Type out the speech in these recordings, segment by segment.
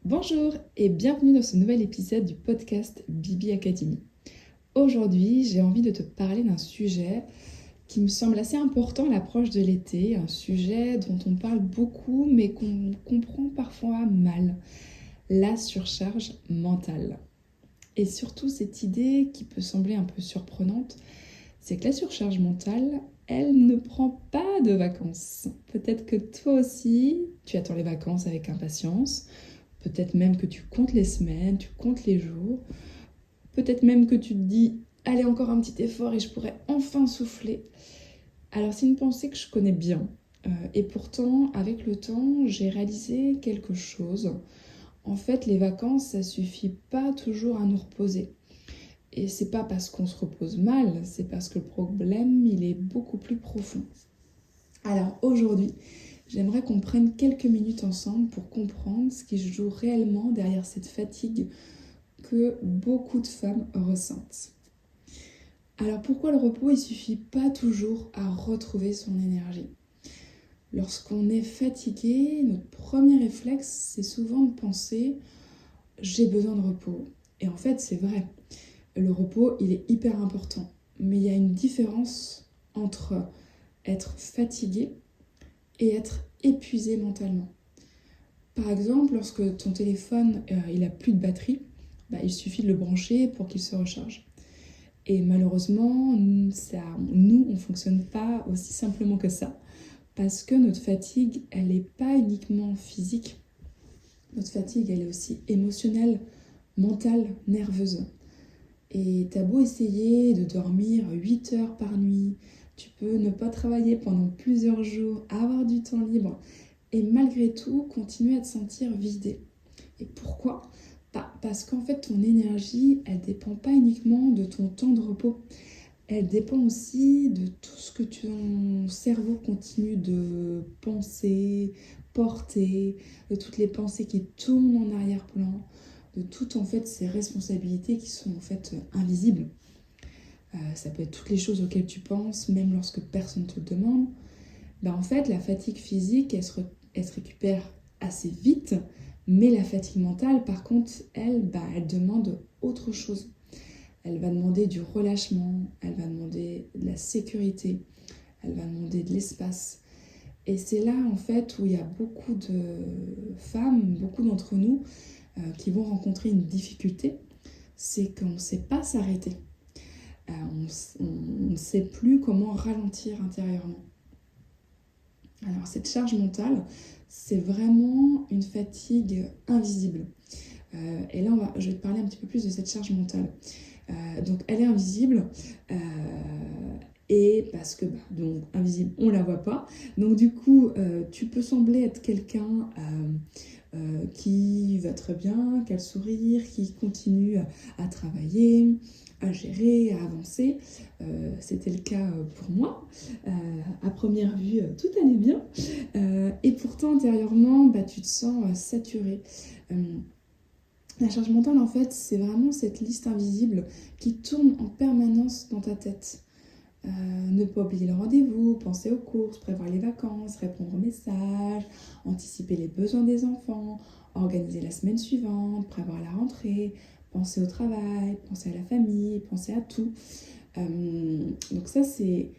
Bonjour et bienvenue dans ce nouvel épisode du podcast Bibi Academy. Aujourd'hui, j'ai envie de te parler d'un sujet qui me semble assez important à l'approche de l'été, un sujet dont on parle beaucoup mais qu'on comprend parfois mal, la surcharge mentale. Et surtout cette idée qui peut sembler un peu surprenante, c'est que la surcharge mentale, elle ne prend pas de vacances. Peut-être que toi aussi, tu attends les vacances avec impatience. Peut-être même que tu comptes les semaines, tu comptes les jours. Peut-être même que tu te dis, allez, encore un petit effort et je pourrais enfin souffler. Alors c'est une pensée que je connais bien. Et pourtant, avec le temps, j'ai réalisé quelque chose. En fait, les vacances, ça suffit pas toujours à nous reposer. Et c'est pas parce qu'on se repose mal, c'est parce que le problème, il est beaucoup plus profond. Alors aujourd'hui, j'aimerais qu'on prenne quelques minutes ensemble pour comprendre ce qui se joue réellement derrière cette fatigue que beaucoup de femmes ressentent. Alors pourquoi le repos, il suffit pas toujours à retrouver son énergie? Lorsqu'on est fatigué, notre premier réflexe, c'est souvent de penser j'ai besoin de repos. Et en fait, c'est vrai. Le repos, il est hyper important. Mais il y a une différence entre être fatigué et être épuisé mentalement. Par exemple, lorsque ton téléphone il a plus de batterie, il suffit de le brancher pour qu'il se recharge. Et malheureusement, nous, on ne fonctionne pas aussi simplement que ça, parce que notre fatigue, elle n'est pas uniquement physique. Notre fatigue, elle est aussi émotionnelle, mentale, nerveuse. Et t'as beau essayer de dormir 8 heures par nuit, tu peux ne pas travailler pendant plusieurs jours, avoir du temps libre, et malgré tout continuer à te sentir vidé. Et pourquoi? Parce qu'en fait ton énergie, elle dépend pas uniquement de ton temps de repos, elle dépend aussi de tout ce que ton cerveau continue de penser, porter, de toutes les pensées qui tournent en arrière-plan, de toutes en fait ces responsabilités qui sont en fait invisibles. Ça peut être toutes les choses auxquelles tu penses, même lorsque personne ne te le demande. En fait, la fatigue physique, elle se récupère assez vite, mais la fatigue mentale, par contre, elle demande autre chose. Elle va demander du relâchement, elle va demander de la sécurité, elle va demander de l'espace. Et c'est là, en fait, où il y a beaucoup de femmes, beaucoup d'entre nous, qui vont rencontrer une difficulté, c'est qu'on ne sait pas s'arrêter. On ne sait plus comment ralentir intérieurement. Alors cette charge mentale, c'est vraiment une fatigue invisible. Et là, je vais te parler un petit peu plus de cette charge mentale. Donc elle est invisible, et parce que, donc invisible, on la voit pas. Donc du coup, tu peux sembler être quelqu'un qui va très bien, qui a le sourire, qui continue à travailler, à gérer, à avancer. C'était le cas pour moi. À première vue, tout allait bien. Et pourtant, intérieurement, tu te sens saturé. La charge mentale, en fait, c'est vraiment cette liste invisible qui tourne en permanence dans ta tête. Ne pas oublier le rendez-vous, penser aux courses, prévoir les vacances, répondre aux messages, anticiper les besoins des enfants, organiser la semaine suivante, prévoir la rentrée, penser au travail, penser à la famille, penser à tout. Donc ça, c'est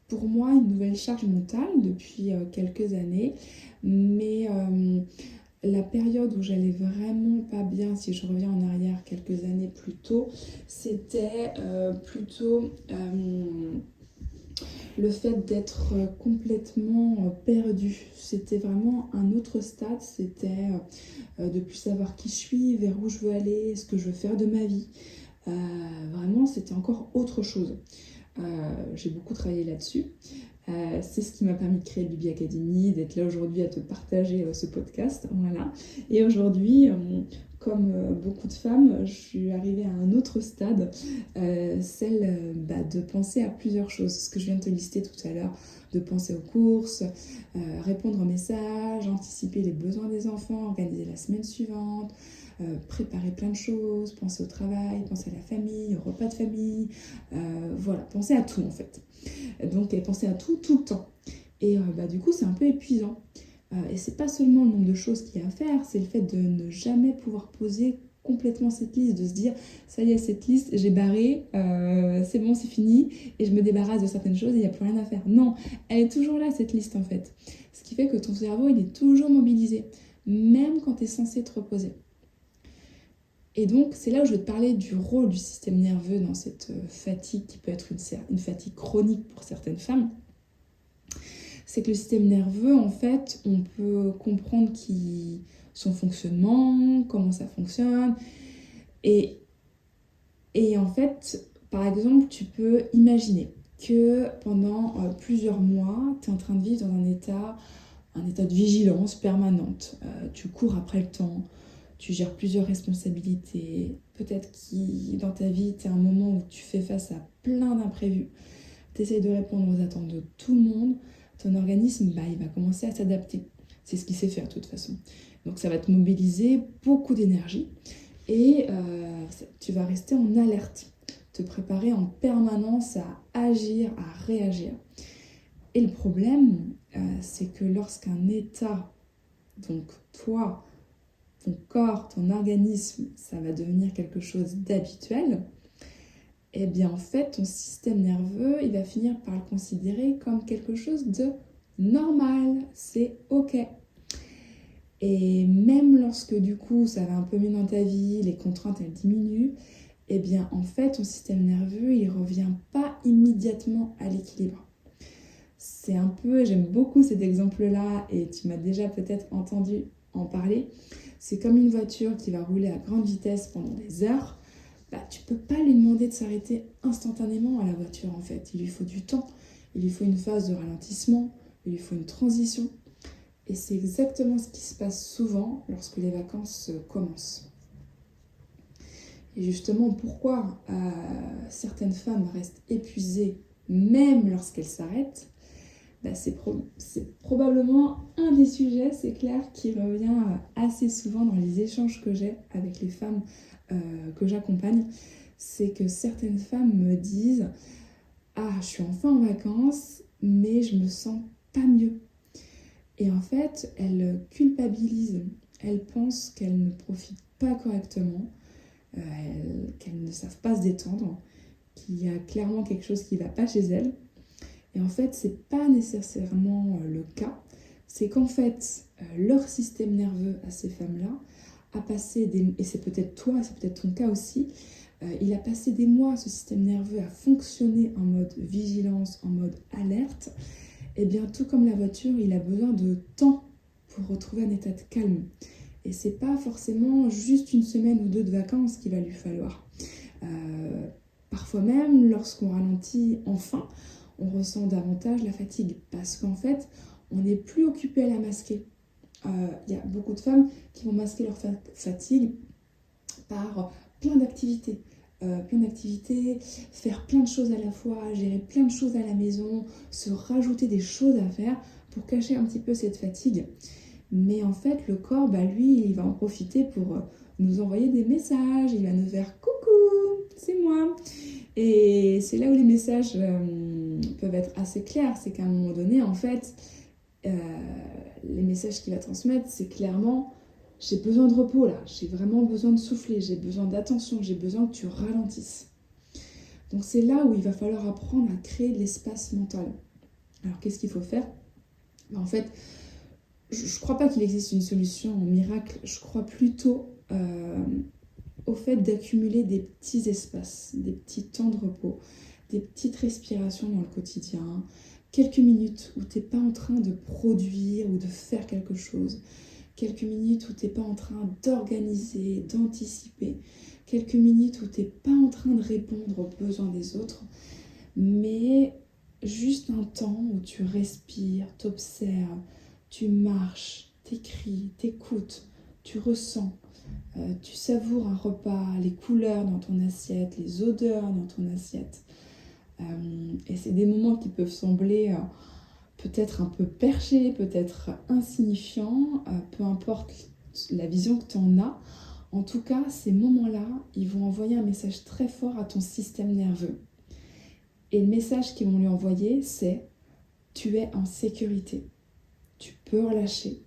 pour moi une nouvelle charge mentale depuis quelques années. Mais la période où j'allais vraiment pas bien, si je reviens en arrière quelques années plus tôt, c'était plutôt le fait d'être complètement perdu. C'était vraiment un autre stade, c'était de plus savoir qui je suis, vers où je veux aller, ce que je veux faire de ma vie. Vraiment, c'était encore autre chose. J'ai beaucoup travaillé là-dessus. C'est ce qui m'a permis de créer Bibi Academy, d'être là aujourd'hui à te partager ce podcast. Voilà. Et aujourd'hui, comme beaucoup de femmes, je suis arrivée à un autre stade, celle de penser à plusieurs choses. Ce que je viens de te lister tout à l'heure, de penser aux courses, répondre aux messages, anticiper les besoins des enfants, organiser la semaine suivante, préparer plein de choses, penser au travail, penser à la famille, au repas de famille, voilà, penser à tout en fait. Donc penser à tout, tout le temps. Et du coup, c'est un peu épuisant. Et c'est pas seulement le nombre de choses qu'il y a à faire, c'est le fait de ne jamais pouvoir poser complètement cette liste, de se dire ça y est, cette liste, j'ai barré, c'est bon, c'est fini, et je me débarrasse de certaines choses et il n'y a plus rien à faire. Non, elle est toujours là, cette liste en fait. Ce qui fait que ton cerveau, il est toujours mobilisé, même quand tu es censé te reposer. Et donc, c'est là où je vais te parler du rôle du système nerveux dans cette fatigue qui peut être une fatigue chronique pour certaines femmes. C'est que le système nerveux, en fait, on peut comprendre son fonctionnement, comment ça fonctionne. Et, et en fait, par exemple, tu peux imaginer que pendant plusieurs mois, tu es en train de vivre dans un état de vigilance permanente. Tu cours après le temps, tu gères plusieurs responsabilités. Peut-être que dans ta vie, tu as un moment où tu fais face à plein d'imprévus. Tu essayes de répondre aux attentes de tout le monde. Ton organisme, il va commencer à s'adapter. C'est ce qu'il sait faire de toute façon. Donc ça va te mobiliser beaucoup d'énergie et tu vas rester en alerte, te préparer en permanence à agir, à réagir. Et le problème, c'est que lorsqu'un état, donc toi, ton corps, ton organisme, ça va devenir quelque chose d'habituel, et bien en fait, ton système nerveux, il va finir par le considérer comme quelque chose de normal, c'est ok. Et même lorsque du coup ça va un peu mieux dans ta vie, les contraintes elles diminuent, et bien en fait ton système nerveux il revient pas immédiatement à l'équilibre. C'est un peu, j'aime beaucoup cet exemple-là et tu m'as déjà peut-être entendu en parler. C'est comme une voiture qui va rouler à grande vitesse pendant des heures. Tu peux pas lui demander de s'arrêter instantanément à la voiture en fait. Il lui faut du temps, il lui faut une phase de ralentissement, il lui faut une transition. Et c'est exactement ce qui se passe souvent lorsque les vacances commencent. Et justement, pourquoi certaines femmes restent épuisées même lorsqu'elles s'arrêtent, c'est probablement un des sujets, c'est clair, qui revient assez souvent dans les échanges que j'ai avec les femmes que j'accompagne. C'est que certaines femmes me disent « Ah, je suis enfin en vacances, mais je me sens pas mieux. » Et en fait, elles culpabilisent, elles pensent qu'elles ne profitent pas correctement, qu'elles ne savent pas se détendre, qu'il y a clairement quelque chose qui ne va pas chez elles. Et en fait, ce n'est pas nécessairement le cas. C'est qu'en fait, leur système nerveux à ces femmes-là a passé et c'est peut-être toi, c'est peut-être ton cas aussi, il a passé des mois, ce système nerveux, à fonctionner en mode vigilance, en mode alerte. Et bien, tout comme la voiture, il a besoin de temps pour retrouver un état de calme. Et c'est pas forcément juste une semaine ou deux de vacances qu'il va lui falloir. Parfois même, lorsqu'on ralentit enfin, on ressent davantage la fatigue. Parce qu'en fait, on n'est plus occupé à la masquer. Il y a beaucoup de femmes qui vont masquer leur fatigue par plein d'activités. Faire plein de choses à la fois, gérer plein de choses à la maison, se rajouter des choses à faire pour cacher un petit peu cette fatigue. Mais en fait, le corps, lui, il va en profiter pour nous envoyer des messages. Il va nous faire « Coucou, c'est moi !» Et c'est là où les messages peuvent être assez clairs. C'est qu'à un moment donné, en fait, les messages qu'il va transmettre, c'est clairement « J'ai besoin de repos là, j'ai vraiment besoin de souffler, j'ai besoin d'attention, j'ai besoin que tu ralentisses. » Donc c'est là où il va falloir apprendre à créer de l'espace mental. Alors qu'est-ce qu'il faut faire ? En fait, je ne crois pas qu'il existe une solution miracle, je crois plutôt au fait d'accumuler des petits espaces, des petits temps de repos, des petites respirations dans le quotidien, quelques minutes où tu n'es pas en train de produire ou de faire quelque chose, quelques minutes où tu n'es pas en train d'organiser, d'anticiper, quelques minutes où tu n'es pas en train de répondre aux besoins des autres, mais juste un temps où tu respires, t'observes, tu marches, t'écris, t'écoutes, tu ressens, tu savoures un repas, les couleurs dans ton assiette, les odeurs dans ton assiette. Et c'est des moments qui peuvent sembler peut-être un peu perchés, peut-être insignifiants, peu importe la vision que tu en as. En tout cas, ces moments-là, ils vont envoyer un message très fort à ton système nerveux. Et le message qu'ils vont lui envoyer, c'est « tu es en sécurité ». tu peux relâcher,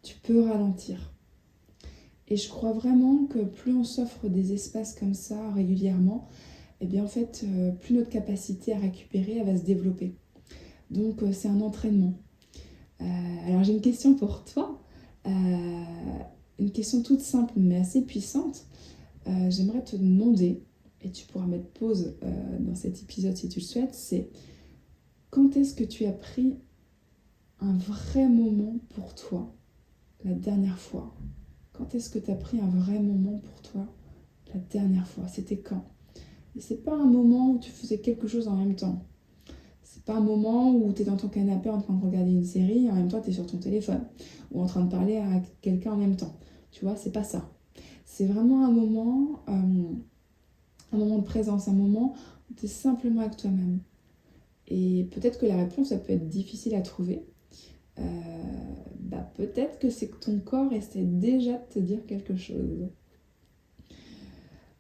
tu peux ralentir. Et je crois vraiment que plus on s'offre des espaces comme ça régulièrement, eh bien en fait, plus notre capacité à récupérer, elle va se développer. Donc c'est un entraînement. Alors j'ai une question pour toi, une question toute simple mais assez puissante. J'aimerais te demander, et tu pourras mettre pause dans cet épisode si tu le souhaites, c'est quand est-ce que tu as pris un vrai moment pour toi la dernière fois? Quand est-ce que tu as pris un vrai moment pour toi la dernière fois? C'était quand? Et c'est pas un moment où tu faisais quelque chose en même temps. C'est pas un moment où tu es dans ton canapé en train de regarder une série et en même temps tu es sur ton téléphone ou en train de parler à quelqu'un en même temps. Tu vois, c'est pas ça. C'est vraiment un moment de présence, un moment où tu es simplement avec toi-même. Et peut-être que la réponse, ça peut être difficile à trouver. Euh, peut-être que c'est que ton corps essaie déjà de te dire quelque chose.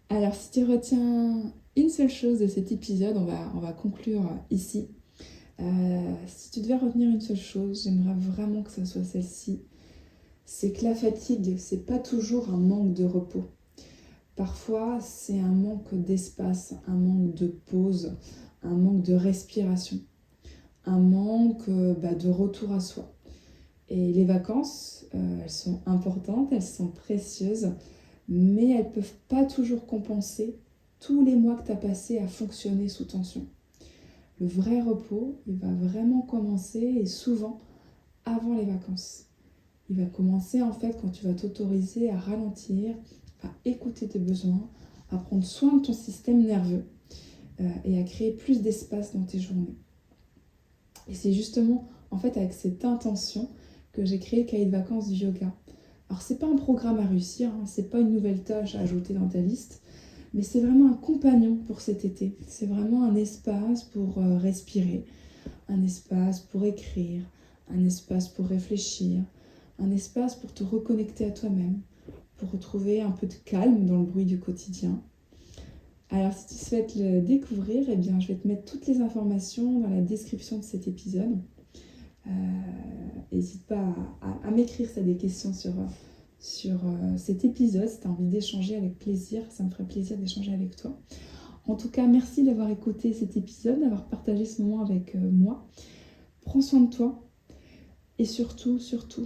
Alors, si tu retiens une seule chose de cet épisode, on va conclure ici. Si tu devais retenir une seule chose, j'aimerais vraiment que ce soit celle-ci. C'est que la fatigue, c'est pas toujours un manque de repos. Parfois, c'est un manque d'espace, un manque de pause, un manque de respiration, un manque de retour à soi. Et les vacances, elles sont importantes, elles sont précieuses, mais elles ne peuvent pas toujours compenser tous les mois que tu as passé à fonctionner sous tension. Le vrai repos, il va vraiment commencer, et souvent avant les vacances. Il va commencer en fait quand tu vas t'autoriser à ralentir, à écouter tes besoins, à prendre soin de ton système nerveux et à créer plus d'espace dans tes journées. Et c'est justement en fait avec cette intention que j'ai créé le cahier de vacances du yoga. Alors c'est pas un programme à réussir, hein, c'est pas une nouvelle tâche à ajouter dans ta liste, mais c'est vraiment un compagnon pour cet été. C'est vraiment un espace pour respirer, un espace pour écrire, un espace pour réfléchir, un espace pour te reconnecter à toi-même, pour retrouver un peu de calme dans le bruit du quotidien. Alors si tu souhaites le découvrir, eh bien, je vais te mettre toutes les informations dans la description de cet épisode. N'hésite pas à m'écrire si tu as des questions sur cet épisode. Si tu as envie d'échanger, avec plaisir, ça me ferait plaisir d'échanger avec toi. En tout cas, merci d'avoir écouté cet épisode, d'avoir partagé ce moment avec moi. Prends soin de toi et surtout,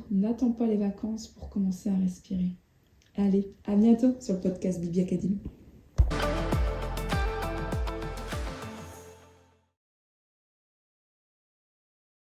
n'attends pas les vacances pour commencer à respirer. Allez, à bientôt sur le podcast Bibi Academy.